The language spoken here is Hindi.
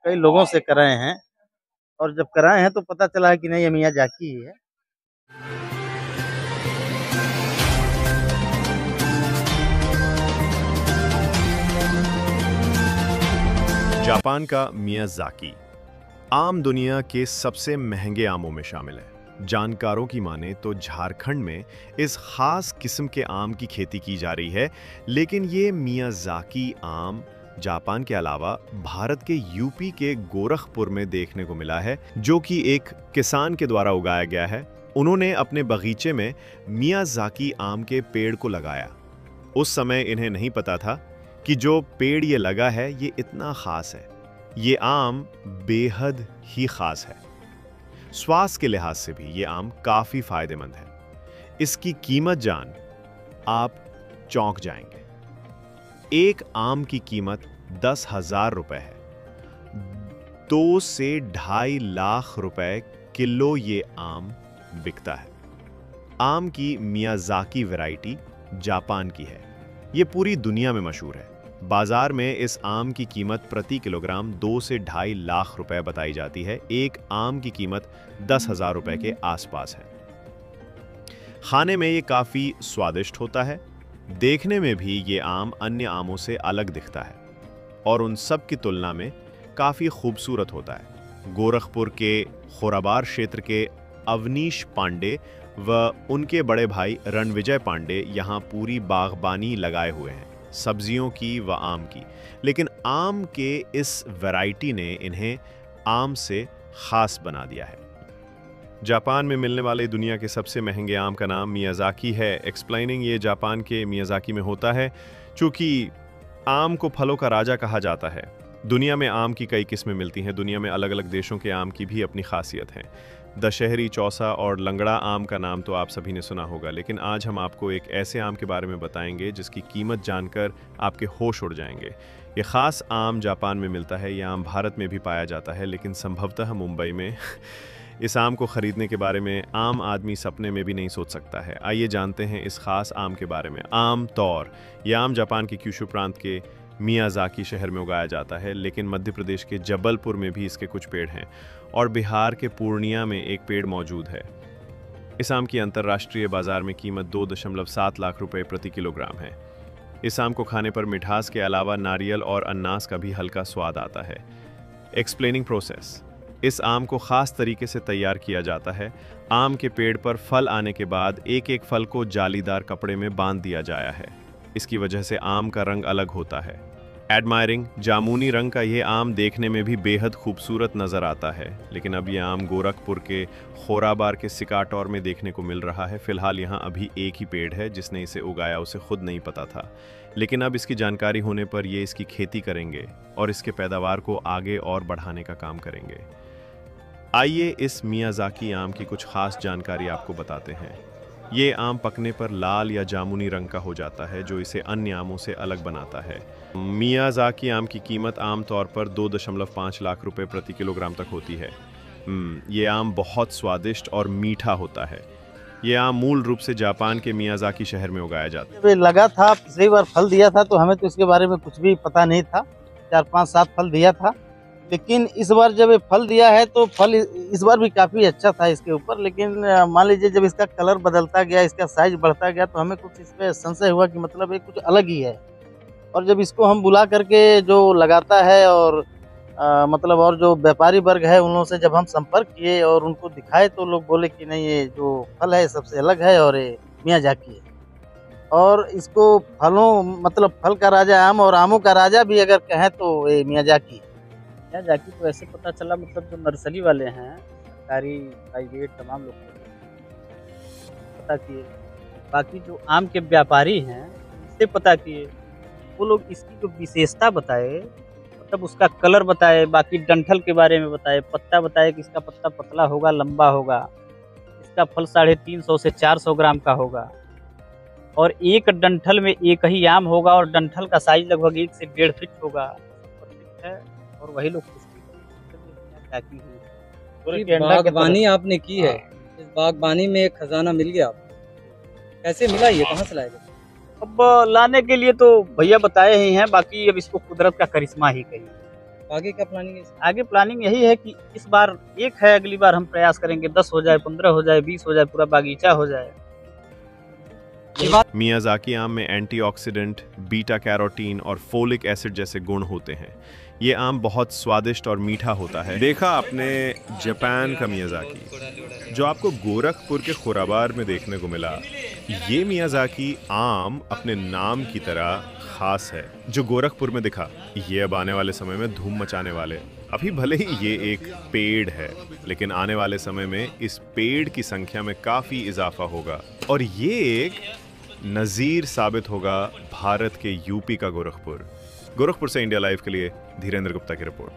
कई लोगों से कराए हैं और जब कराए हैं तो पता चला है कि नहीं ये मियाज़ाकी ही है। जापान का मियाज़ाकी आम दुनिया के सबसे महंगे आमों में शामिल है। जानकारों की माने तो झारखंड में इस खास किस्म के आम की खेती की जा रही है, लेकिन ये मियाज़ाकी आम जापान के अलावा भारत के यूपी के गोरखपुर में देखने को मिला है, जो कि एक किसान के द्वारा उगाया गया है। उन्होंने अपने बगीचे में मियाज़ाकी आम के पेड़ को लगाया। उस समय इन्हें नहीं पता था कि जो पेड़ ये लगा है ये इतना खास है। ये आम बेहद ही खास है। स्वास्थ्य के लिहाज से भी ये आम काफी फायदेमंद है। इसकी कीमत जान आप चौंक जाएंगे। एक आम की कीमत 10,000 रुपए है। 2 से 2.5 लाख रुपए किलो ये आम बिकता है। आम की मियाज़ाकी वैरायटी जापान की है। ये पूरी दुनिया में मशहूर है। बाजार में इस आम की कीमत प्रति किलोग्राम 2 से 2.5 लाख रुपए बताई जाती है। एक आम की कीमत 10,000 रुपए के आसपास है। खाने में ये काफी स्वादिष्ट होता है। देखने में भी ये आम अन्य आमों से अलग दिखता है और उन सब की तुलना में काफी खूबसूरत होता है। गोरखपुर के खोराबार क्षेत्र के अवनीश पांडे व उनके बड़े भाई रणविजय पांडे यहाँ पूरी बागबानी लगाए हुए हैं, सब्जियों की व आम की। लेकिन आम के इस वैरायटी ने इन्हें आम से खास बना दिया है। जापान में मिलने वाले दुनिया के सबसे महंगे आम का नाम मियाज़ाकी है। एक्सप्लेनिंग ये जापान के मियाज़ाकी में होता है। चूँकि आम को फलों का राजा कहा जाता है, दुनिया में आम की कई किस्में मिलती हैं। दुनिया में अलग अलग देशों के आम की भी अपनी खासियत है। दशहरी, चौसा और लंगड़ा आम का नाम तो आप सभी ने सुना होगा, लेकिन आज हम आपको एक ऐसे आम के बारे में बताएंगे जिसकी कीमत जानकर आपके होश उड़ जाएंगे। ये ख़ास आम जापान में मिलता है। यह आम भारत में भी पाया जाता है, लेकिन संभवतः मुंबई में। इस आम को ख़रीदने के बारे में आम आदमी सपने में भी नहीं सोच सकता है। आइए जानते हैं इस ख़ास आम के बारे में। आम तौर यह आम जापान के क्यूशु प्रांत के मियाज़ाकी शहर में उगाया जाता है, लेकिन मध्य प्रदेश के जबलपुर में भी इसके कुछ पेड़ हैं और बिहार के पूर्णिया में एक पेड़ मौजूद है। इस आम की अंतर्राष्ट्रीय बाजार में कीमत 2.7 लाख रुपए प्रति किलोग्राम है। इस आम को खाने पर मिठास के अलावा नारियल और अनानास का भी हल्का स्वाद आता है। Explaining process. इस आम को खास तरीके से तैयार किया जाता है। आम के पेड़ पर फल आने के बाद एक एक फल को जालीदार कपड़े में बांध दिया जाया है। इसकी वजह से आम का रंग अलग होता है। एडमायरिंग, जामुनी रंग का यह आम देखने में भी बेहद खूबसूरत नज़र आता है, लेकिन अब यह आम गोरखपुर के खोराबार के सिकाटौर में देखने को मिल रहा है। फिलहाल यहाँ अभी एक ही पेड़ है। जिसने इसे उगाया उसे खुद नहीं पता था, लेकिन अब इसकी जानकारी होने पर ये इसकी खेती करेंगे और इसके पैदावार को आगे और बढ़ाने का काम करेंगे। आइए इस मियाज़ाकी आम की कुछ खास जानकारी आपको बताते हैं। ये आम पकने पर लाल या जामुनी रंग का हो जाता है, जो इसे अन्य आमों से अलग बनाता है। मियाज़ाकी आम की कीमत आमतौर पर 2.5 लाख रुपए प्रति किलोग्राम तक होती है। ये आम बहुत स्वादिष्ट और मीठा होता है। ये आम मूल रूप से जापान के मियाज़ाकी शहर में उगाया जाता है। जब ये लगा था, पिछली बार फल दिया था तो हमें तो इसके बारे में कुछ भी पता नहीं था। 4, 5, 7 फल दिया था, लेकिन इस बार जब ये फल दिया है तो फल इस बार भी काफ़ी अच्छा था इसके ऊपर। लेकिन मान लीजिए जब इसका कलर बदलता गया, इसका साइज बढ़ता गया, तो हमें कुछ इस पे संशय हुआ कि मतलब ये कुछ अलग ही है। और जब इसको हम बुला करके जो लगाता है और मतलब और जो व्यापारी वर्ग है उन लोगों से जब हम संपर्क किए और उनको दिखाए तो लोग बोले कि नहीं, ये जो फल है सबसे अलग है और ये मियाज़ाकी है। और इसको फलों मतलब फल का राजा आम और आमों का राजा भी अगर कहें तो ये मियाज़ाकी है। मियाज़ाकी तो ऐसे पता चला, मतलब जो नर्सरी वाले हैं, सरकारी प्राइवेट तमाम लोग पता किए। बाकी जो आम के व्यापारी हैं इससे पता किए, वो लोग इसकी जो विशेषता बताए, मतलब उसका कलर बताए, बाकी डंठल के बारे में बताए, पत्ता बताए कि इसका पत्ता पतला होगा, लंबा होगा, इसका फल 350 से 400 ग्राम का होगा और एक डंठल में एक ही आम होगा और डंठल का साइज लगभग 1 से 1.5 फीट होगा है। और वही लोग बागबानी आपने की है। इस बागबानी में एक खजाना मिल गया आपको, कैसे मिला, ये कहाँ से लाया गया? अब लाने के लिए तो भैया बताए ही हैं, बाकी अब इसको कुदरत का करिश्मा ही कहिए। आगे क्या प्लानिंग है इसकी? आगे प्लानिंग यही है कि इस बार एक है, अगली बार हम प्रयास करेंगे 10 हो जाए, 15 हो जाए, 20 हो जाए, पूरा बागीचा हो जाए। मियाज़ाकी आम में एंटीऑक्सीडेंट, बीटा कैरोटीन और फोलिक एसिड जैसे गुण होते हैं। ये आम बहुत स्वादिष्ट और मीठा होता है। देखा आपने जापान का मियाज़ाकी, जो आपको गोरखपुर के खुराबार में देखने को मिला। ये मियाज़ाकी आम अपने नाम की तरह खास है। जो गोरखपुर में दिखा, ये अब आने वाले समय में धूम मचाने वाले। अभी भले ही ये एक पेड़ है, लेकिन आने वाले समय में इस पेड़ की संख्या में काफ़ी इजाफा होगा और ये एक नज़ीर साबित होगा भारत के यूपी का गोरखपुर। गोरखपुर से इंडिया लाइव के लिए धीरेन्द्र गुप्ता की रिपोर्ट।